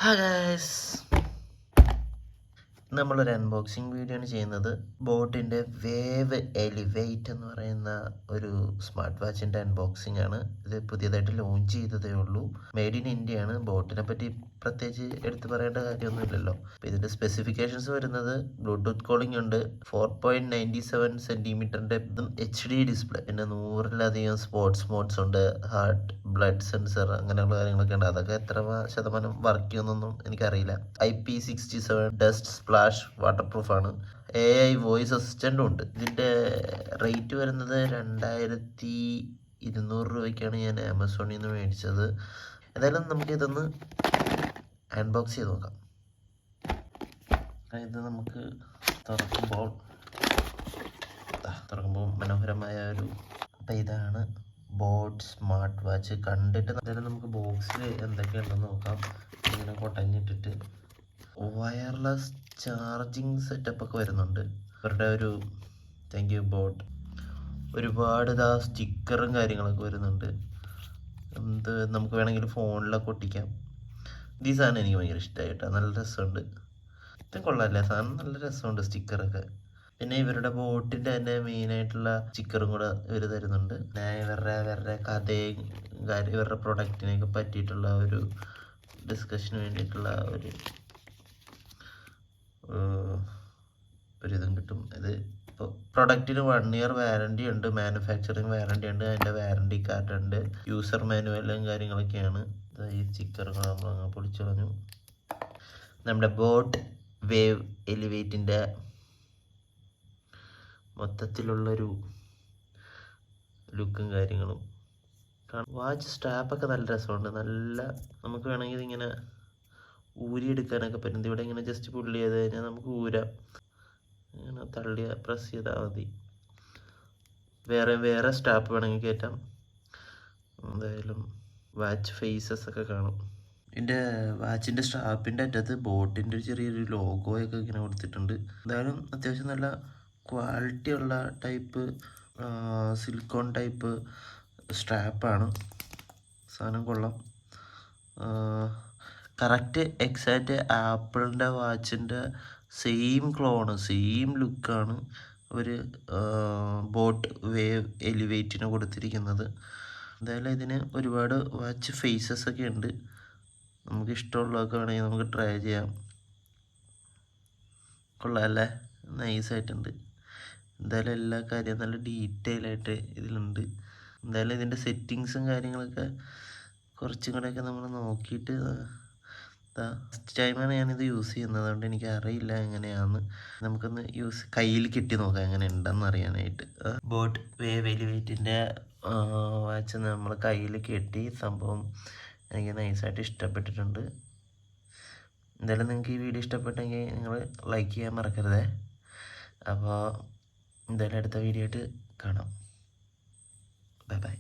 Hi guys, നമ്മളൊരു unboxing video ആണ് ചെയ്യുന്നത്. ബോട്ടിൻ്റെ വേവ് എലിവേറ്റ് എന്ന് പറയുന്ന ഒരു സ്മാർട്ട് വാച്ചിൻ്റെ അൺബോക്സിംഗ് ആണ്. ഇത് പുതിയതായിട്ട് ലോഞ്ച് ചെയ്തതേ ഉള്ളൂ. മെയ്ഡ് ഇൻ ഇന്ത്യ ആണ്. ബോട്ടിനെ പറ്റി പ്രത്യേകിച്ച് എടുത്തു പറയേണ്ട കാര്യമൊന്നുമില്ലല്ലോ. ഇതിൻ്റെ സ്പെസിഫിക്കേഷൻസ് വരുന്നത് ബ്ലൂടൂത്ത് കോളിംഗ് ഉണ്ട്, 4.97 സെൻറ്റിമീറ്ററിൻ്റെ HD ഡിസ്പ്ലേ, പിന്നെ 100-ലധികം സ്പോർട്സ് മോഡ്സ് ഉണ്ട്, ഹാർട്ട് ബ്ലഡ് സെൻസർ, അങ്ങനെയുള്ള കാര്യങ്ങളൊക്കെ ഉണ്ട്. അതൊക്കെ എത്ര ശതമാനം വർക്ക് ചെയ്യുന്നൊന്നും എനിക്കറിയില്ല. IP67 ഡസ്റ്റ് സ്പ്ലാഷ് വാട്ടർ പ്രൂഫാണ്. AI വോയിസ് അസിസ്റ്റൻറ്റും ഉണ്ട്. ഇതിൻ്റെ റേറ്റ് വരുന്നത് 2200 രൂപയ്ക്കാണ് ഞാൻ ആമസോണിൽ നിന്ന് മേടിച്ചത്. എന്തായാലും നമുക്കിതൊന്ന് അൺബോക്സ് ചെയ്ത് നോക്കാം. ഇത് നമുക്ക് തുറക്കുമ്പോൾ മനോഹരമായ ഒരു ഇതാണ് ബോട്ട് സ്മാർട്ട് വാച്ച്. കണ്ടിട്ട് എന്തായാലും നമുക്ക് ബോക്സിൽ എന്തൊക്കെയുണ്ടെന്ന് നോക്കാം. ഇങ്ങനെ കൊട്ടഞ്ഞിട്ടിട്ട് വയർലെസ് ചാർജിങ് സെറ്റപ്പ് ഒക്കെ വരുന്നുണ്ട്. ഇവരുടെ ഒരു താങ്ക് യു ബോട്ട്. ഒരുപാട് സ്റ്റിക്കറും കാര്യങ്ങളൊക്കെ വരുന്നുണ്ട്. നമുക്ക് വേണമെങ്കിൽ ഫോണിലൊക്കെ ഒട്ടിക്കാം. ഈ സാധനം എനിക്ക് ഭയങ്കര ഇഷ്ടമായി കേട്ടോ, നല്ല രസമുണ്ട്. ഇത് കൊള്ളാമല്ലേ സാധനം, നല്ല രസമുണ്ട് സ്റ്റിക്കറൊക്കെ. പിന്നെ ഇവരുടെ ബോട്ടിൻ്റെ തന്നെ മെയിനായിട്ടുള്ള സ്റ്റിക്കറും കൂടെ ഇവർ തരുന്നുണ്ട്. ഇവരുടെ കഥയും ഇവരുടെ പ്രൊഡക്റ്റിനെയൊക്കെ പറ്റിയിട്ടുള്ള ഒരു ഡിസ്കഷന് വേണ്ടിയിട്ടുള്ള ഒരിതും കിട്ടും. ഇത് ഇപ്പോൾ പ്രൊഡക്റ്റിന് 1 ഇയർ വാറണ്ടി ഉണ്ട്, മാനുഫാക്ചറിങ് വാറണ്ടി ഉണ്ട്, അതിൻ്റെ വാറണ്ടി കാർഡ് ഉണ്ട്, യൂസർ മാനുവലും കാര്യങ്ങളൊക്കെയാണ്. ഈ സ്റ്റിക്കറുകൾ നമ്മൾ പൊളിച്ചു കളഞ്ഞു. നമ്മുടെ ബോട്ട് വേവ് എലിവേറ്റിൻ്റെ മൊത്തത്തിലുള്ളൊരു ലുക്കും കാര്യങ്ങളും. വാച്ച് സ്ട്രാപ്പൊക്കെ നല്ല രസമുണ്ട്. നമുക്ക് വേണമെങ്കിൽ ഇതിങ്ങനെ ഊരിയെടുക്കാനൊക്കെ പറ്റും. ഇവിടെ ഇങ്ങനെ ജസ്റ്റ് പുള്ളി ചെയ്ത് കഴിഞ്ഞാൽ നമുക്ക് ഊരാം. ഇങ്ങനെ പ്രസ് ചെയ്താൽ മതി. വേറെ സ്ട്രാപ്പ് വേണമെങ്കിൽ കയറ്റാം. എന്തായാലും വാച്ച് ഫേസസ് ഒക്കെ കാണും. എൻ്റെ വാച്ചിൻ്റെ സ്ട്രാപ്പിൻ്റെ അറ്റത്ത് ബോട്ടിൻ്റെ ഒരു ചെറിയൊരു ലോഗോയൊക്കെ ഇങ്ങനെ കൊടുത്തിട്ടുണ്ട്. എന്തായാലും അത്യാവശ്യം നല്ല ക്വാളിറ്റി ഉള്ള ടൈപ്പ് സിലിക്കോൺ ടൈപ്പ് സ്ട്രാപ്പാണ്. സാധനം കൊള്ളാം. കറക്റ്റ് എക്സാക്റ്റ് ആപ്പിളിൻ്റെ വാച്ചിൻ്റെ സെയിം ലുക്കാണ് ഒരു ബോട്ട് വേവ് എലിവേറ്റിന് കൊടുത്തിരിക്കുന്നത്. എന്തായാലും ഇതിന് ഒരുപാട് വാച്ച് ഫേസസ് ഒക്കെ ഉണ്ട്. നമുക്ക് ഇഷ്ടമുള്ളതൊക്കെ വേണമെങ്കിൽ നമുക്ക് ട്രൈ ചെയ്യാം. കൊള്ളാമല്ലേ, നൈസായിട്ടുണ്ട്. എന്തായാലും എല്ലാ കാര്യവും നല്ല ഡീറ്റെയിൽ ആയിട്ട് ഇതിലുണ്ട്. എന്തായാലും ഇതിൻ്റെ സെറ്റിങ്സും കാര്യങ്ങളൊക്കെ കുറച്ചും കൂടെയൊക്കെ നമ്മൾ നോക്കിയിട്ട്, ഫസ്റ്റ് ടൈമാണ് ഞാനിത് യൂസ് ചെയ്യുന്നത്, അതുകൊണ്ട് എനിക്ക് അറിയില്ല എങ്ങനെയാണെന്ന്. നമുക്കൊന്ന് കയ്യിൽ കിട്ടി നോക്കാം എങ്ങനെ ഉണ്ടെന്ന് അറിയാനായിട്ട്. ബോട്ട് വേവ് എലിവേറ്റിൻ്റെ വാച്ച് നമ്മൾ കയ്യിൽ കെട്ടി. സംഭവം എനിക്ക് നൈസായിട്ട് ഇഷ്ടപ്പെട്ടിട്ടുണ്ട്. എന്തായാലും നിങ്ങൾക്ക് ഈ വീഡിയോ ഇഷ്ടപ്പെട്ടെങ്കിൽ നിങ്ങൾ ലൈക്ക് ചെയ്യാൻ മറക്കരുതേ. അപ്പോൾ എന്തായാലും അടുത്ത വീഡിയോ ആയിട്ട് കാണാം. Bye bye.